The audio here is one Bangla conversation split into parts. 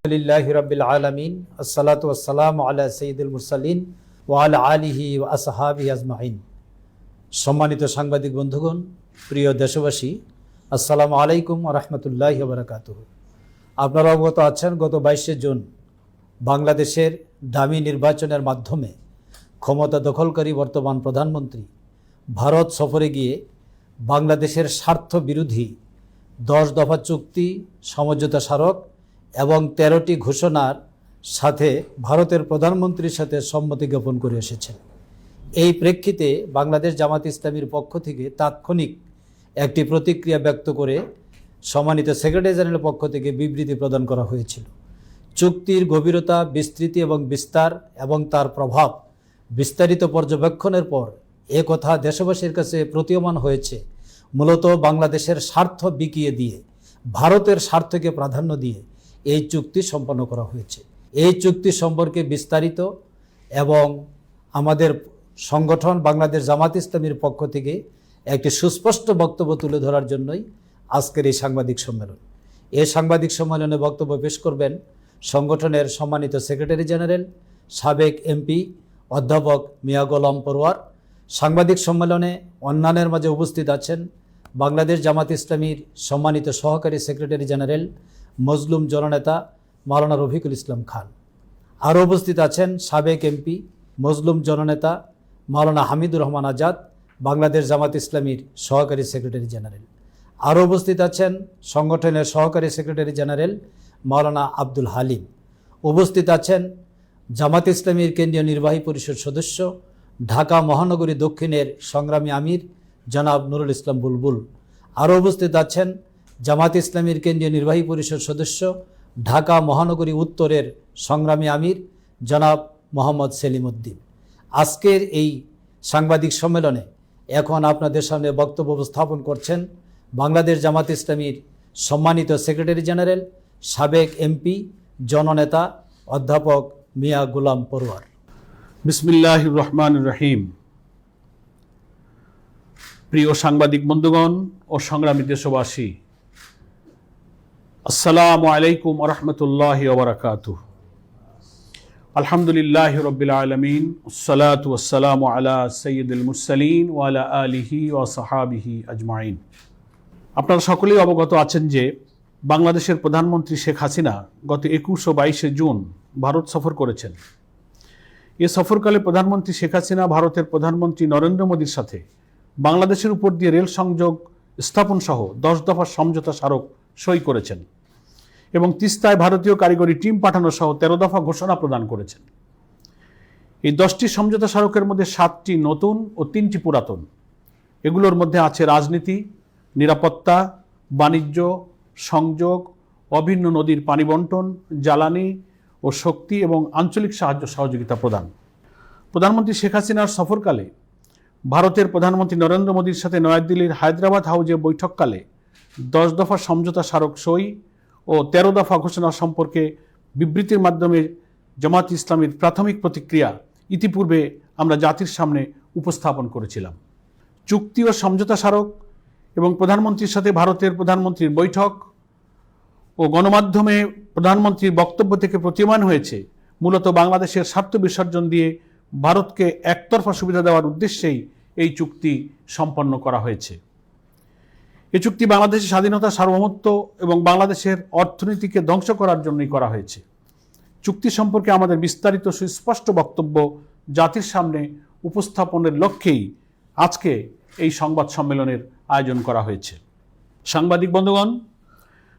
আলহামদুলিল্লাহি রাব্বিল আলামিন আসসালাতু ওয়াসসালামু আলা সাইয়্যিদিল মুরসালিন ওয়া আলা আলিহি ওয়া আসহাবিহি আজমাইন। সম্মানিত সাংবাদিক বন্ধুগণ, প্রিয় দেশবাসী, আসসালামু আলাইকুম ওয়া রাহমাতুল্লাহি ওয়া বারাকাতুহু। আপনারা অবগত আছেন, গত 22শে জুন বাংলাদেশের দামি নির্বাচনের মাধ্যমে ক্ষমতা দখলকারী বর্তমান প্রধানমন্ত্রী ভারত সফরে গিয়ে বাংলাদেশের স্বার্থ বিরোধী 10 দফা চুক্তি, সমঝোতা স্মারক এবং 13টি ঘোষণার সাথে ভারতের প্রধানমন্ত্রীর সাথে সম্মতি জ্ঞাপন করে এসেছেন। এই প্রেক্ষিতে বাংলাদেশ জামাত ইসলামীর পক্ষ থেকে তাৎক্ষণিক একটি প্রতিক্রিয়া ব্যক্ত করে সম্মানিত সেক্রেটারি জেনারেলের পক্ষ থেকে বিবৃতি প্রদান করা হয়েছিল। চুক্তির গভীরতা, বিস্তৃতি এবং বিস্তার এবং তার প্রভাব বিস্তারিত পর্যবেক্ষণের পর কথা দেশবাসীর কাছে প্রতীয়মান হয়েছে, মূলত বাংলাদেশের স্বার্থ বিকিয়ে দিয়ে ভারতের স্বার্থকে প্রাধান্য দিয়ে এই চুক্তি সম্পন্ন করা হয়েছে। এই চুক্তি সম্পর্কে বিস্তারিত এবং আমাদের সংগঠন বাংলাদেশ জামাত ইসলামীর পক্ষ থেকে একটি সুস্পষ্ট বক্তব্য তুলে ধরার জন্যই আজকের এই সাংবাদিক সম্মেলন। এই সাংবাদিক সম্মেলনে বক্তব্য পেশ করবেন সংগঠনের সম্মানিত সেক্রেটারি জেনারেল, সাবেক এমপি অধ্যাপক মিয়া গোলাম পরোয়ার। সাংবাদিক সম্মেলনে অন্যান্যের মাঝে উপস্থিত আছেন বাংলাদেশ জামাত ইসলামীর সম্মানিত সহকারী সেক্রেটারি জেনারেল, মজলুম জননেতা মাওলানা রফিকুল ইসলাম খান। আরও উপস্থিত আছেন সাবেক এমপি, মজলুম জননেতা মাওলানা হামিদুর রহমান আজাদ, বাংলাদেশ জামাত ইসলামীর সহকারী সেক্রেটারি জেনারেল। আরও উপস্থিত আছেন সংগঠনের সহকারী সেক্রেটারি জেনারেল মাওলানা আব্দুল হালিম। উপস্থিত আছেন জামাত ইসলামীর কেন্দ্রীয় নির্বাহী পরিষদ সদস্য, ঢাকা মহানগরী দক্ষিণের সংগ্রামী আমির জনাব নুরুল ইসলাম বুলবুল। আরও উপস্থিত আছেন জামাত ইসলামীর কেন্দ্রীয় নির্বাহী পরিষদ সদস্য, ঢাকা মহানগরী উত্তরের সংগ্রামী আমির জনাব মোহাম্মদ সেলিম উদ্দিন। আজকের এই সাংবাদিক সম্মেলনে এখন আপনাদের সামনে বক্তব্য উপস্থাপন করছেন বাংলাদেশ জামাত ইসলামীর সম্মানিত সেক্রেটারি জেনারেল, সাবেক এমপি, জননেতা অধ্যাপক মিয়া গোলাম পরোয়ার। বিসমিল্লাহির রহমানির রহিম। প্রিয় সাংবাদিক বন্ধুগণ ও সংগ্রামী দেশবাসী, আসসালামু আলাইকুম ওয়া রাহমাতুল্লাহি ওয়া বারাকাতুহু। আলহামদুলিল্লাহি রাব্বিল আলামিন, ওয়াসসালাতু ওয়াসসালামু আলা সাইয়্যিদিল মুরসালিন ওয়া আলা আলিহি ওয়া সাহাবিহি আজমাইন। আপনারা সকলেই অবগত আছেন যে বাংলাদেশের প্রধানমন্ত্রী শেখ হাসিনা গত 21 ও 22শে জুন ভারত সফর করেছেন। এ সফরকালে প্রধানমন্ত্রী শেখ হাসিনা ভারতের প্রধানমন্ত্রী নরেন্দ্র মোদীর সাথে বাংলাদেশের উপর দিয়ে রেল সংযোগ স্থাপন সহ 10 দফা সমঝোতা স্মারক সই করেছেন এবং তিস্তায় ভারতীয় কারিগরি টিম পাঠানো সহ 13 দফা ঘোষণা প্রদান করেছেন। এই 10টি সমঝোতা স্মারকের মধ্যে 7টি নতুন ও 3টি পুরাতন। এগুলোর মধ্যে আছে রাজনীতি, নিরাপত্তা, বাণিজ্য, সংযোগ, অভিন্ন নদীর পানি বন্টন, জ্বালানি ও শক্তি এবং আঞ্চলিক সাহায্য সহযোগিতা প্রদান। প্রধানমন্ত্রী শেখ হাসিনার সফরকালে ভারতের প্রধানমন্ত্রী নরেন্দ্র মোদীর সাথে নয়াদিল্লির হায়দ্রাবাদ হাউজে বৈঠককালে 10 দফা সমঝোতা স্মারক সই ও 13 দফা ঘোষণা সম্পর্কে বিবৃতির মাধ্যমে জামাত ইসলামীর প্রাথমিক প্রতিক্রিয়া ইতিপূর্বে আমরা জাতির সামনে উপস্থাপন করেছিলাম। চুক্তি ও সমঝোতা স্মারক এবং প্রধানমন্ত্রীর সাথে ভারতের প্রধানমন্ত্রীর বৈঠক ও গণমাধ্যমে প্রধানমন্ত্রীর বক্তব্য থেকে প্রতীয়মান হয়েছে মূলত বাংলাদেশের স্বার্থ বিসর্জন দিয়ে ভারতকে একতরফা সুবিধা দেওয়ার উদ্দেশ্যেই এই চুক্তি সম্পন্ন করা হয়েছে। এই চুক্তি বাংলাদেশের স্বাধীনতা, সার্বভৌমত্ব এবং বাংলাদেশের অর্থনীতিকে ধ্বংস করার জন্যই করা হয়েছে। চুক্তি সম্পর্কে আমাদের বিস্তারিত সুস্পষ্ট বক্তব্য জাতির সামনে উপস্থাপনের লক্ষ্যেই আজকে এই সংবাদ সম্মেলনের আয়োজন করা হয়েছে। সাংবাদিক বন্ধুগণ,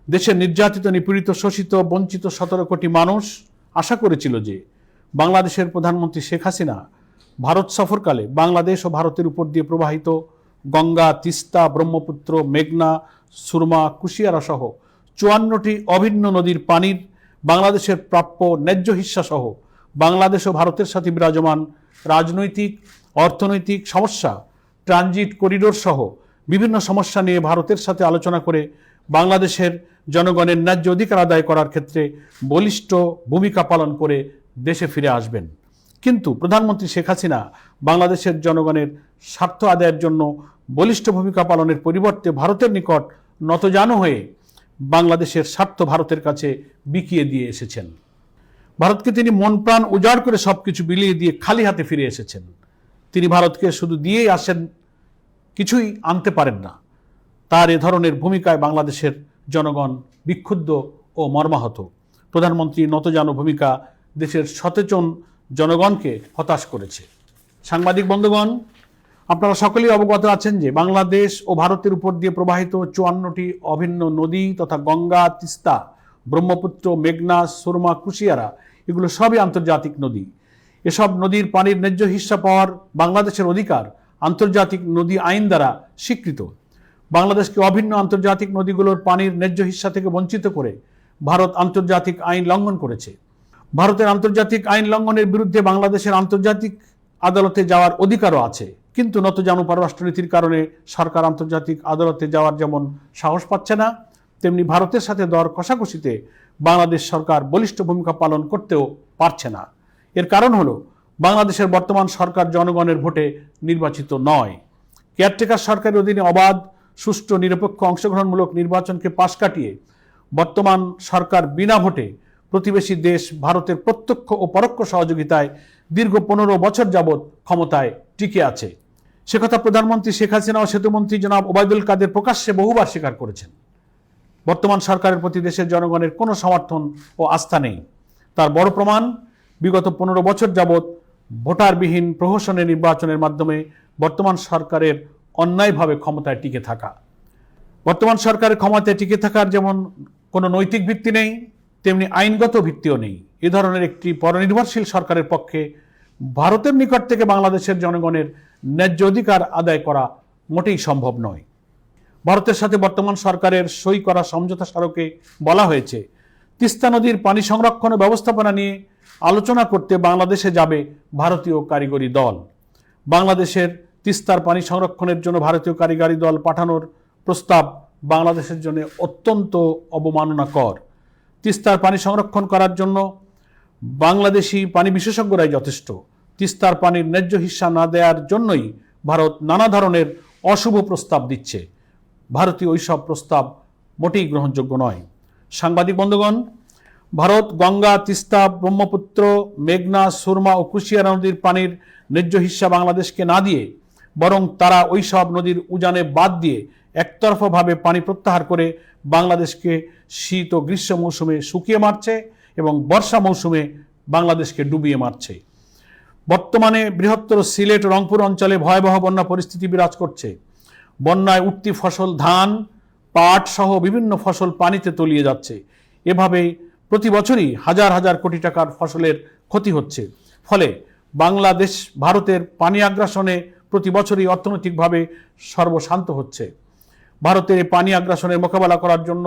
দেশের নির্যাতিত, নিপীড়িত, শোষিত, বঞ্চিত 17 কোটি মানুষ আশা করেছিল যে বাংলাদেশের প্রধানমন্ত্রী শেখ হাসিনা ভারত সফরকালে বাংলাদেশ ও ভারতের উপর দিয়ে প্রবাহিত গঙ্গা, তিস্তা, ব্রহ্মপুত্র, মেঘনা, সুরমা, কুশিয়ারা সহ 54টি অভিন্ন নদীর পানির বাংলাদেশের প্রাপ্য ন্যায্য হিস্সা সহ বাংলাদেশ ও ভারতের সাথে বিরাজমান রাজনৈতিক, অর্থনৈতিক সমস্যা, ট্রানজিট করিডোর সহ বিভিন্ন সমস্যা নিয়ে ভারতের সাথে আলোচনা করে বাংলাদেশের জনগণের ন্যায্য অধিকার আদায় করার ক্ষেত্রে বলিষ্ঠ ভূমিকা পালন করে দেশে ফিরে আসবেন। কিন্তু প্রধানমন্ত্রী শেখ হাসিনা বাংলাদেশের জনগণের স্বার্থ আদায়ের জন্য বলিষ্ঠ ভূমিকা পালনের পরিবর্তে ভারতের নিকট নতজানু হয়ে বাংলাদেশের স্বার্থ ভারতের কাছে বিকিয়ে দিয়ে এসেছেন। ভারতকে তিনি মন প্রাণ উজাড় করে সবকিছু বিলিয়ে দিয়ে খালি হাতে ফিরে এসেছেন। তিনি ভারতকে শুধু দিয়েই আসেন, কিছুই আনতে পারেন না। তার এ ধরনের ভূমিকায় বাংলাদেশের জনগণ বিক্ষুব্ধ ও মর্মাহত। প্রধানমন্ত্রীর নতজানু ভূমিকা দেশের সচেতন জনগণকে হতাশ করেছে। সাংবাদিক বন্ধুগণ, আপনারা সকলেই অবগত আছেন যে বাংলাদেশ ও ভারতের উপর দিয়ে প্রবাহিত 54টি অভিন্ন নদী তথা গঙ্গা, তিস্তা, ব্রহ্মপুত্র, মেঘনা, সুরমা, কুশিয়ারা এগুলো সবই আন্তর্জাতিক নদী। এসব নদীর পানির ন্যায্য হিস্সা পাওয়ার বাংলাদেশের অধিকার আন্তর্জাতিক নদী আইন দ্বারা স্বীকৃত। বাংলাদেশকে অভিন্ন আন্তর্জাতিক নদীগুলোর পানির ন্যায্য হিস্সা থেকে বঞ্চিত করে ভারত আন্তর্জাতিক আইন লঙ্ঘন করেছে। ভারতের আন্তর্জাতিক আইন লঙ্ঘনের বিরুদ্ধে বাংলাদেশের আন্তর্জাতিক আদালতে যাওয়ার অধিকারও আছে, কিন্তু নতজানু পররাষ্ট্রনীতির কারণে সরকার আন্তর্জাতিক আদালতে যাওয়ার যেমন সাহস পাচ্ছে না, তেমনি ভারতের সাথে দর কষাকষিতে বাংলাদেশ সরকার বলিষ্ঠ ভূমিকা পালন করতেও পারছে না। এর কারণ হলো বাংলাদেশের বর্তমান সরকার জনগণের ভোটে নির্বাচিত নয়। কেয়ারটেকার সরকারের অধীনে অবাধ, সুষ্ঠু, নিরপেক্ষ, অংশগ্রহণমূলক নির্বাচনকে পাশ কাটিয়ে বর্তমান সরকার বিনা ভোটে প্রতিবেশী দেশ ভারতের প্রত্যক্ষ ও পরোক্ষ সহযোগিতায় দীর্ঘ 15 বছর যাবৎ ক্ষমতায় টিকে আছে। সে কথা প্রধানমন্ত্রী শেখ হাসিনা ও সেতুমন্ত্রী জনাব ওবায়দুল কাদের প্রকাশ্যে বহুবার স্বীকার করেছেন। বর্তমান সরকারের প্রতি দেশের জনগণের কোনো সমর্থন ও আস্থা নেই। তার বড় প্রমাণ বিগত 15 বছর যাবৎ ভোটারবিহীন প্রহসনের নির্বাচনের মাধ্যমে বর্তমান সরকারের অন্যায়ভাবে ক্ষমতায় টিকে থাকা। বর্তমান সরকারের ক্ষমতায় টিকে থাকার যেমন কোনো নৈতিক ভিত্তি নেই, তেমনি আইনগত ভিত্তিও নেই। এ ধরনের একটি পরনির্ভরশীল সরকারের পক্ষে ভারতের নিকট থেকে বাংলাদেশের জনগণের ন্যায্য অধিকার আদায় করা মোটেই সম্ভব নয়। ভারতের সাথে বর্তমান সরকারের সই করা সমঝোতা স্মারকে বলা হয়েছে, তিস্তা নদীর পানি সংরক্ষণ ও ব্যবস্থাপনা নিয়ে আলোচনা করতে বাংলাদেশে যাবে ভারতীয় কারিগরি দল। বাংলাদেশের তিস্তার পানি সংরক্ষণের জন্য ভারতীয় কারিগরি দল পাঠানোর প্রস্তাব বাংলাদেশের জন্য অত্যন্ত অবমাননাকর। তিস্তার পানি সংরক্ষণ করার জন্য বাংলাদেশি পানি বিশেষজ্ঞরাই যথেষ্ট। তিস্তার পানির ন্যায্য হিস্সা না দেওয়ার জন্যই ভারত নানা ধরনের অশুভ প্রস্তাব দিচ্ছে। ভারতীয় ওইসব প্রস্তাব মোটেই গ্রহণযোগ্য নয়। সাংবাদিক বন্ধুগণ, ভারত গঙ্গা, তিস্তা, ব্রহ্মপুত্র, মেঘনা, সুরমা ও কুশিয়ারা নদীর পানির ন্যায্য হিস্সা বাংলাদেশকে না দিয়ে বরং তারা ওইসব নদীর উজানে বাদ দিয়ে একতরফাভাবে পানি প্রত্যাহার করে বাংলাদেশকে শীত ও গ্রীষ্ম মৌসুমে শুকিয়ে মারছে এবং বর্ষা মৌসুমে বাংলাদেশকে ডুবিয়ে মারছে। বর্তমানে বৃহত্তর সিলেট ও রংপুর অঞ্চলে ভয়াবহ বন্যা পরিস্থিতি বিরাজ করছে। বন্যায় উঠতি ফসল ধান, পাট সহ বিভিন্ন ফসল পানিতে তলিয়ে যাচ্ছে। এভাবে প্রতি বছরই হাজার হাজার কোটি টাকার ফসলের ক্ষতি হচ্ছে। ফলে বাংলাদেশ ভারতের পানি আগ্রাসনে প্রতি বছরই অর্থনৈতিকভাবে সর্বশান্ত হচ্ছে। ভারতের এই পানি আগ্রাসনের মোকাবেলা করার জন্য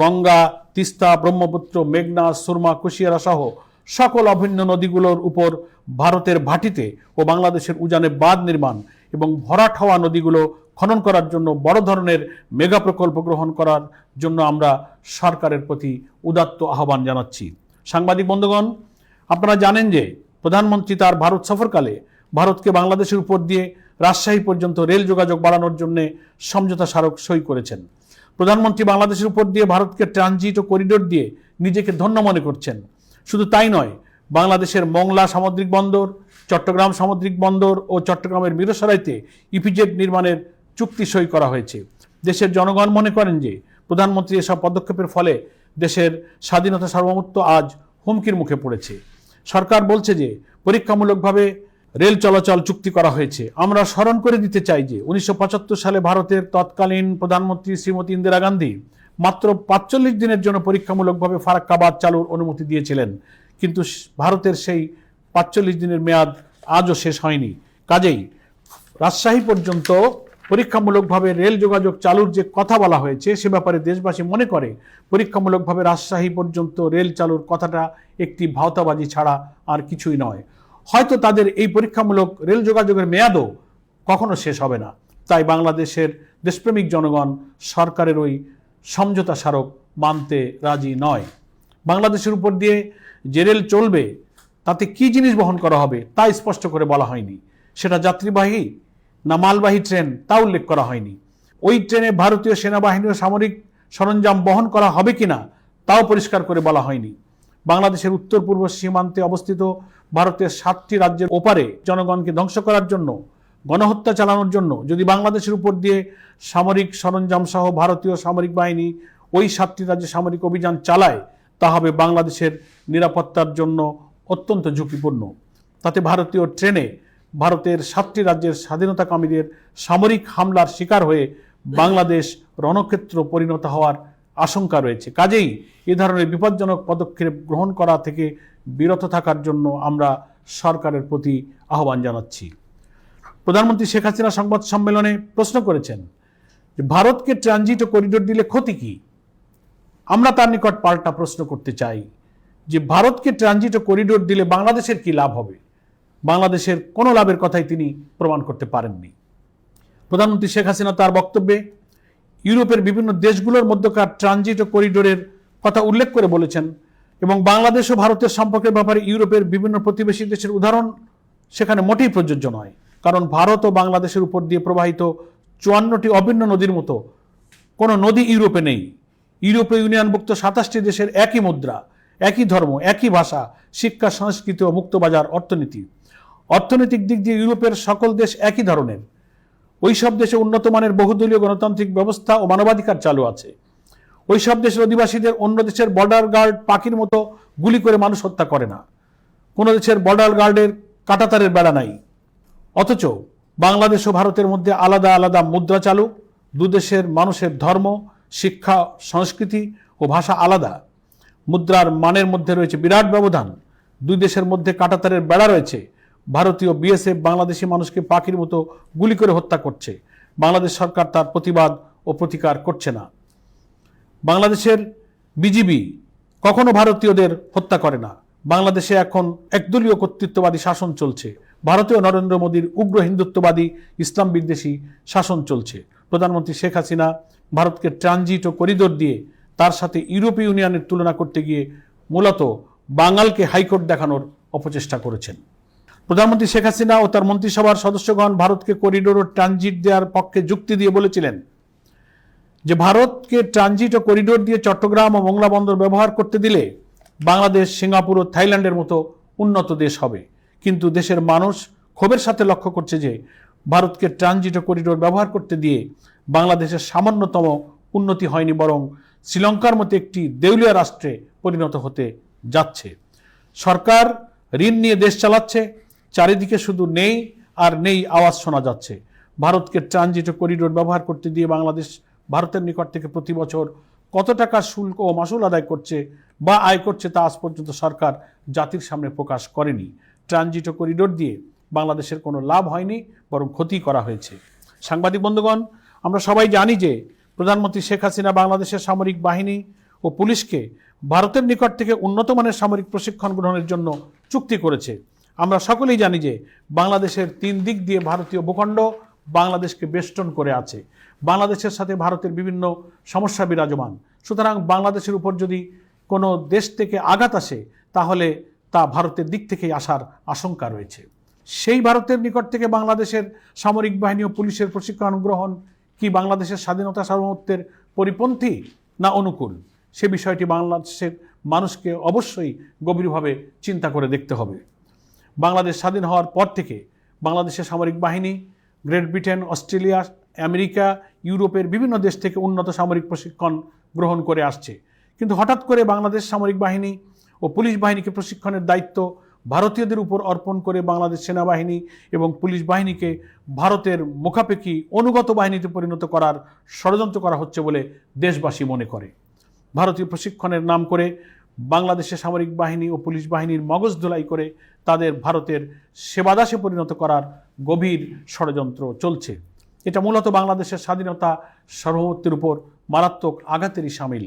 গঙ্গা, তিস্তা, ব্রহ্মপুত্র, মেঘনা, সুরমা, কুশিয়ারা সহ সকল অভিন্ন নদীগুলোর উপর ভারতের ভাটিতে ও বাংলাদেশের উজানে বাঁধ নির্মাণ এবং ভরাট হওয়া নদীগুলো খনন করার জন্য বড় ধরনের মেগা প্রকল্প গ্রহণ করার জন্য আমরা সরকারের প্রতি উদাত্ত আহ্বান জানাচ্ছি। সাংবাদিক বন্ধুগণ, আপনারা জানেন যে প্রধানমন্ত্রী তার ভারত সফরকালে ভারতকে বাংলাদেশের উপর দিয়ে রাজশাহী পর্যন্ত রেল যোগাযোগ বাড়ানোর জন্য সমঝোতা স্মারক সই করেছেন। প্রধানমন্ত্রী বাংলাদেশের উপর দিয়ে ভারতকে ট্রানজিট ও করিডোর দিয়ে নিজেকে ধন্য মনে করছেন। শুধু তাই নয়, বাংলাদেশের মংলা সামুদ্রিক বন্দর, চট্টগ্রাম সামুদ্রিক বন্দর ও চট্টগ্রামের মিরসরাইতে ইপিজেড নির্মাণের চুক্তি সই করা হয়েছে। দেশের জনগণ মনে করেন যে প্রধানমন্ত্রী এসব পদক্ষেপের ফলে দেশের স্বাধীনতা সার্বভৌমত্ব আজ হুমকির মুখে পড়েছে। সরকার বলছে যে পরীক্ষামূলকভাবে রেল চলাচল চুক্তি করা হয়েছে। আমরা স্মরণ করে দিতে চাই যে 1975 সালে ভারতের তৎকালীন প্রধানমন্ত্রী শ্রীমতী ইন্দিরা গান্ধী মাত্র 45 দিনের জন্য পরীক্ষামূলকভাবে ফারাক্কাবাদ চালুর অনুমতি দিয়েছিলেন, কিন্তু ভারতের সেই 45 দিনের মেয়াদ আজও শেষ হয়নি। কাজেই রাজশাহী পর্যন্ত পরীক্ষামূলকভাবে রেল যোগাযোগ চালুর যে কথা বলা হয়েছে সে ব্যাপারে দেশবাসী মনে করে পরীক্ষামূলকভাবে রাজশাহী পর্যন্ত রেল চালুর কথাটা একটি ভাওতাবাজি ছাড়া আর কিছুই নয়। হয়তো তাদের এই পরীক্ষামূলক রেল যোগাযোগের মেয়াদও কখনো শেষ হবে না। তাই বাংলাদেশের দেশপ্রেমিক জনগণ সরকারের ওই সমঝোতা স্মারক মানতে রাজি নয়। বাংলাদেশের উপর দিয়ে যে রেল চলবে তাতে কি জিনিস বহন করা হবে তা স্পষ্ট করে বলা হয়নি। সেটা যাত্রীবাহী না মালবাহী ট্রেন তা উল্লেখ করা হয়নি। ওই ট্রেনে ভারতীয় সেনাবাহিনী ও সামরিক সরঞ্জাম বহন করা হবে কিনা তাও পরিষ্কার করে বলা হয়নি। বাংলাদেশের উত্তর পূর্ব সীমান্তে অবস্থিত ভারতের 7টি রাজ্যের ওপারে জনগণকে ধ্বংস করার জন্য, গণহত্যা চালানোর জন্য যদি বাংলাদেশের উপর দিয়ে সামরিক সরঞ্জাম সহ ভারতীয় সামরিক বাহিনী ওই 7টি রাজ্যে সামরিক অভিযান চালায়, তা হবে বাংলাদেশের নিরাপত্তার জন্য অত্যন্ত ঝুঁকিপূর্ণ। তাতে ভারতীয় ট্রেনে ভারতের 7টি রাজ্যের স্বাধীনতাকামীদের সামরিক হামলার শিকার হয়ে বাংলাদেশ রণক্ষেত্র পরিণত হওয়ার আশঙ্কা রয়েছে। কাজেই এ ধরনের বিপজ্জনক পদক্ষেপ গ্রহণ করা থেকে বিরত থাকার জন্য আমরা সরকারের প্রতি আহ্বান জানাচ্ছি। প্রধানমন্ত্রী শেখ হাসিনা সংবাদ সম্মেলনে প্রশ্ন করেছেন যে ভারতকে ট্রানজিট ও করিডোর দিলে ক্ষতি কি। আমরা তার নিকট পাল্টা প্রশ্ন করতে চাই যে ভারতকে ট্রানজিট ও করিডোর দিলে বাংলাদেশের কি লাভ হবে। বাংলাদেশের কোনো লাভের কথাই তিনি প্রমাণ করতে পারেননি। প্রধানমন্ত্রী শেখ হাসিনা তার বক্তব্যে ইউরোপের বিভিন্ন দেশগুলোর মধ্যকার ট্রানজিট ও করিডোরের কথা উল্লেখ করে বলেছেন এবং বাংলাদেশ ও ভারতের সম্পর্কের ব্যাপারে ইউরোপের বিভিন্ন প্রতিবেশী দেশের উদাহরণ সেখানে মোটেই প্রযোজ্য নয়। কারণ ভারত ও বাংলাদেশের উপর দিয়ে প্রবাহিত 54টি অভিন্ন নদীর মতো কোনো নদী ইউরোপে নেই। ইউরোপীয় ইউনিয়নভুক্ত 27টি দেশের একই মুদ্রা, একই ধর্ম, একই ভাষা, শিক্ষা, সংস্কৃতি ও মুক্তবাজার অর্থনীতি। অর্থনৈতিক দিক দিয়ে ইউরোপের সকল দেশ একই ধরনের। ওই সব দেশে উন্নত মানের বহুদলীয় গণতান্ত্রিক ব্যবস্থা ও মানবাধিকার চালু আছে। ওই সব দেশের অধিবাসীদের অন্য দেশের বর্ডার গার্ড পাখির মতো গুলি করে মানুষ হত্যা করে না। কোনো দেশের বর্ডার গার্ডের কাঁটাতারের বেড়া নাই। অথচ বাংলাদেশ ও ভারতের মধ্যে আলাদা আলাদা মুদ্রা চালু, দুদেশের মানুষের ধর্ম, শিক্ষা, সংস্কৃতি ও ভাষা আলাদা। মুদ্রার মানের মধ্যে রয়েছে বিরাট ব্যবধান। দুই দেশের মধ্যে কাঁটাতারের বেড়া রয়েছে। ভারতীয় বিএসএফ বাংলাদেশি মানুষকে পাখির মতো গুলি করে হত্যা করছে। বাংলাদেশ সরকার তার প্রতিবাদ ও প্রতিকার করছে না। বাংলাদেশের বিজিবি কখনো ভারতীয়দের হত্যা করে না। বাংলাদেশে এখন একদলীয় কর্তৃত্ববাদী শাসন চলছে। ভারতীয় নরেন্দ্র মোদীর উগ্র হিন্দুত্ববাদী ইসলাম বিদ্বেষী শাসন চলছে। প্রধানমন্ত্রী শেখ হাসিনা ভারতকে ট্রানজিট ও করিডোর দিয়ে তার সাথে ইউরোপীয় ইউনিয়নের তুলনা করতে গিয়ে মূলত বাঙালকে হাইকোর্ট দেখানোর অপচেষ্টা করেছেন। প্রধানমন্ত্রী শেখ হাসিনা ও তার মন্ত্রিসভার সদস্যগণ ভারতকে করিডোর ও ট্রানজিট দেওয়ার পক্ষে যুক্তি দিয়ে বলেছিলেন যে ভারতকে ট্রানজিট ও করিডোর দিয়ে চট্টগ্রাম ও মোংলা বন্দর ব্যবহার করতে দিলে বাংলাদেশ, সিঙ্গাপুর ও থাইল্যান্ডের মতো উন্নত দেশ হবে। কিন্তু দেশের মানুষ ক্ষোভের সাথে লক্ষ্য করছে যে ভারতকে ট্রানজিট ও করিডোর ব্যবহার করতে দিয়ে বাংলাদেশের সামান্যতম উন্নতি হয়নি, বরং শ্রীলঙ্কার মতো একটি দেউলিয়া রাষ্ট্রে পরিণত হতে যাচ্ছে। সরকার ঋণ নিয়ে দেশ চালাচ্ছে, চারিদিকে শুধু নেই আর নেই আওয়াজ শোনা যাচ্ছে। ভারতকে ট্রানজিট ও করিডোর ব্যবহার করতে দিয়ে বাংলাদেশ ভারতের নিকট থেকে প্রতি বছর কত টাকা শুল্ক ও মাসুল আদায় করছে বা আয় করছে তা আজ পর্যন্ত সরকার জাতির সামনে প্রকাশ করেনি। ট্রানজিট ও করিডোর দিয়ে বাংলাদেশের কোনো লাভ হয়নি, বরং ক্ষতি করা হয়েছে। সাংবাদিক বন্ধুগণ, আমরা সবাই জানি যে প্রধানমন্ত্রী শেখ হাসিনা বাংলাদেশের সামরিক বাহিনী ও পুলিশকে ভারতের নিকট থেকে উন্নত মানের সামরিক প্রশিক্ষণ গ্রহণের জন্য চুক্তি করেছে। আমরা সকলেই জানি যে বাংলাদেশের 3 দিক দিয়ে ভারতীয় ভূখণ্ড বাংলাদেশকে বেষ্টন করে আছে। বাংলাদেশের সাথে ভারতের বিভিন্ন সমস্যা বিরাজমান। সুতরাং বাংলাদেশের উপর যদি কোনো দেশ থেকে আঘাত আসে তাহলে তা ভারতের দিক থেকেই আসার আশঙ্কা রয়েছে। সেই ভারতের নিকট থেকে বাংলাদেশের সামরিক বাহিনী ও পুলিশের প্রশিক্ষণ গ্রহণ কি বাংলাদেশের স্বাধীনতা সার্বভৌমত্বের পরিপন্থী না অনুকূল, সে বিষয়টি বাংলাদেশের মানুষকে অবশ্যই গভীরভাবে চিন্তা করে দেখতে হবে। বাংলাদেশ স্বাধীন হওয়ার পর থেকে বাংলাদেশের সামরিক বাহিনী গ্রেট ব্রিটেন, অস্ট্রেলিয়া, আমেরিকা, ইউরোপের বিভিন্ন দেশ থেকে উন্নত সামরিক প্রশিক্ষণ গ্রহণ করে আসছে। কিন্তু হঠাৎ করে বাংলাদেশ সামরিক বাহিনী ও পুলিশ বাহিনীকে প্রশিক্ষণের দায়িত্ব ভারতীয়দের উপর অর্পণ করে বাংলাদেশ সেনাবাহিনী এবং পুলিশ বাহিনীকে ভারতের মুখাপেক্ষী অনুগত বাহিনীতে পরিণত করার ষড়যন্ত্র করা হচ্ছে বলে দেশবাসী মনে করে। ভারতীয় প্রশিক্ষণের নাম করে বাংলাদেশের সামরিক বাহিনী ও পুলিশ বাহিনীর মগজ ধোলাই করে তাদের ভারতের সেবাদাসে পরিণত করার গভীর ষড়যন্ত্র চলছে। এটা মূলত বাংলাদেশের স্বাধীনতা সার্বভৌমত্বের উপর মারাত্মক আঘাতেরই শামিল।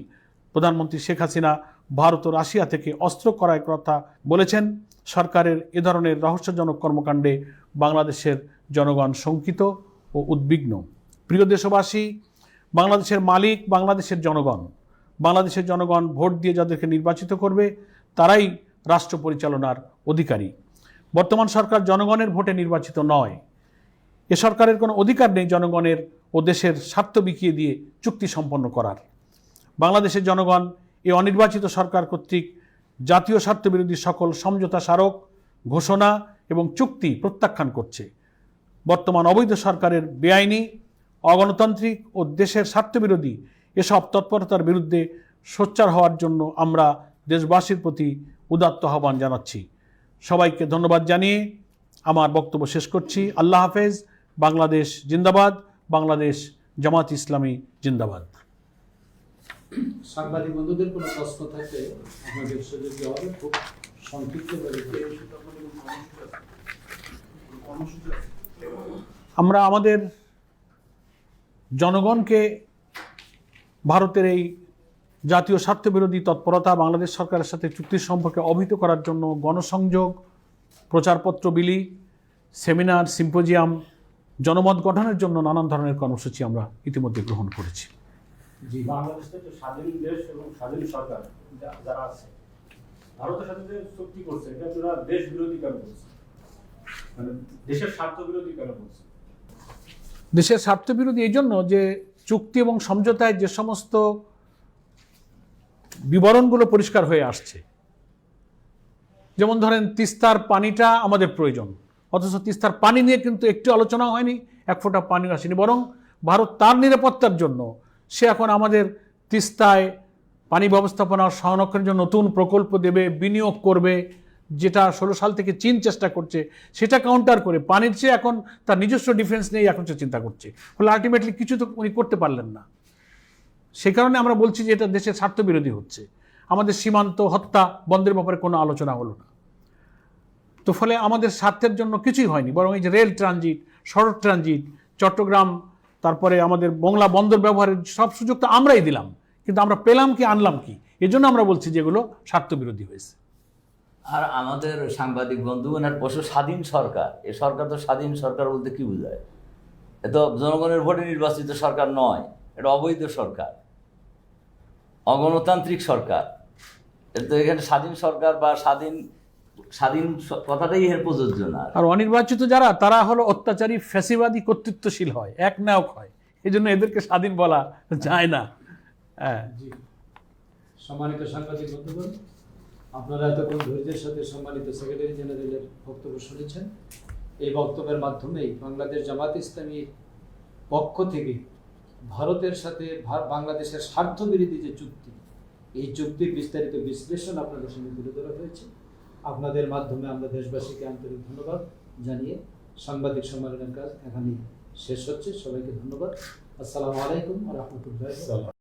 প্রধানমন্ত্রী শেখ হাসিনা ভারত ও রাশিয়া থেকে অস্ত্র ক্রয়ের কথা বলেছেন। সরকারের এ ধরনের রহস্যজনক কর্মকাণ্ডে বাংলাদেশের জনগণ শঙ্কিত ও উদ্বিগ্ন। প্রিয় দেশবাসী, বাংলাদেশের মালিক বাংলাদেশের জনগণ। বাংলাদেশের জনগণ ভোট দিয়ে যাদেরকে নির্বাচিত করবে তারাই রাষ্ট্র পরিচালনার অধিকারী। বর্তমান সরকার জনগণের ভোটে নির্বাচিত নয়। এ সরকারের কোনো অধিকার নেই জনগণের ও দেশের স্বার্থ বিকিয়ে দিয়ে চুক্তি সম্পন্ন করার। বাংলাদেশের জনগণ এই অনির্বাচিত সরকার কর্তৃক জাতীয় স্বার্থবিরোধী সকল সমঝোতা স্মারক, ঘোষণা এবং চুক্তি প্রত্যাখ্যান করছে। বর্তমান অবৈধ সরকারের বেআইনি, অগণতান্ত্রিক ও দেশের স্বার্থবিরোধী এসব তৎপরতার বিরুদ্ধে সোচ্চার হওয়ার জন্য আমরা দেশবাসীর প্রতি উদাত্ত আহ্বান জানাচ্ছি। সবাইকে ধন্যবাদ জানিয়ে আমার বক্তব্য শেষ করছি। আল্লাহ হাফেজ। বাংলাদেশ জিন্দাবাদ। বাংলাদেশ জামাত ইসলামী জিন্দাবাদ। সাংবাদিক বন্ধুদের কোনো প্রশ্ন থাকলে আমাদের সুযোগ দেওয়া হবে, খুব সংক্ষিপ্ত করে। আমরা আমাদের জনগণকে ভারতের এই জাতীয় স্বার্থবিরোধী তৎপরতা, বাংলাদেশ সরকারের সাথে চুক্তির সম্পর্কে অবহিত করার জন্য গণসংযোগ, প্রচারপত্র বিলি, সেমিনার, সিম্পোজিয়াম, জনমত গঠনের জন্য নানান ধরনের কর্মসূচি আমরা ইতিমধ্যে গ্রহণ করেছি। জি, বাংলাদেশ তো স্বাধীন দেশ এবং স্বাধীন সরকার যারা আছে, ভারতের সাথে যে চুক্তি করছে এটা তোরা দেশ বিরোধী কেন করছে, মানে দেশের স্বার্থ বিরোধী কেন করছে? দেশের স্বার্থবিরোধী এই জন্য যে চুক্তি এবং সমঝোতায় যে সমস্ত বিবরণগুলো পরিষ্কার হয়ে আসছে, যেমন ধরেন তিস্তার পানিটা আমাদের প্রয়োজন, অথচ তিস্তার পানি নিয়ে কিন্তু একটু আলোচনা হয়নি, এক ফোঁটা পানি আসেনি, বরং ভারত তার নিরাপত্তার জন্য সে এখন আমাদের তিস্তায় পানি ব্যবস্থাপনা সংরক্ষণের জন্য নতুন প্রকল্প দেবে, বিনিয়োগ করবে, যেটা 16 সাল থেকে চীন চেষ্টা করছে, সেটা কাউন্টার করে পানির চেয়ে এখন তার নিজস্ব ডিফেন্স নিয়ে এখন সে চিন্তা করছে। ফলে আলটিমেটলি কিছু তো উনি করতে পারলেন না। সে কারণে আমরা বলছি যে এটা দেশের স্বার্থবিরোধী হচ্ছে। আমাদের সীমান্ত হত্যা বন্ধের ব্যাপারে কোনো আলোচনা হলো না। তো ফলে আমাদের স্বার্থের জন্য কিছুই হয়নি, বরং এই যে রেল ট্রানজিট, সড়ক ট্রানজিট, চট্টগ্রাম, তারপরে আমাদের মংলা বন্দর ব্যবহারের সব সুযোগ তো আমরাই দিলাম, কিন্তু আমরা পেলাম কি, আনলাম কি? এই জন্য আমরা বলছি যে এগুলো স্বার্থবিরোধী হয়েছে। আর আমাদের সাংবাদিক বন্ধুগণের প্রশ্ন, স্বাধীন সরকার, এ সরকার তো স্বাধীন সরকার বলতে কি বোঝায়? এ তো জনগণের ভোটে নির্বাচিত সরকার নয়, এটা অবৈধ সরকার, অগণতান্ত্রিক সরকার। এটা তো এখানে স্বাধীন সরকার বা স্বাধীন কথাটাই এর প্রযোজ্য না। আর অনির্বাচিত যারা, তারা হলো অত্যাচারী, ফ্যাসিবাদী, কর্তৃত্বশীল হয়, একনায়ক হয়, এই জন্য এদেরকে স্বাধীন বলা যায় না। হ্যাঁ, জি, সম্মানিত সাংবাদিক বন্ধুগণ, আপনারা এতক্ষণ ধৈর্যের সাথে সম্মানিত সেক্রেটারি জেনারেলের বক্তব্য শুনেছেন। এই বক্তব্যের মাধ্যমেই বাংলাদেশ জামাত ইসলামীর পক্ষ থেকে ভারতের সাথে বাংলাদেশের স্বার্থবিরোধী যে চুক্তি, এই চুক্তির বিস্তারিত বিশ্লেষণ আপনাদের সামনে তুলে ধরা হয়েছে। আপনাদের মাধ্যমে আমরা দেশবাসীকে আন্তরিক ধন্যবাদ জানিয়ে সাংবাদিক সম্মেলনের কাজ এখানেই শেষ হচ্ছে। সবাইকে ধন্যবাদ। আসসালামু আলাইকুম ওয়া রাহমাতুল্লাহি ওয়া বারাকাতুহু।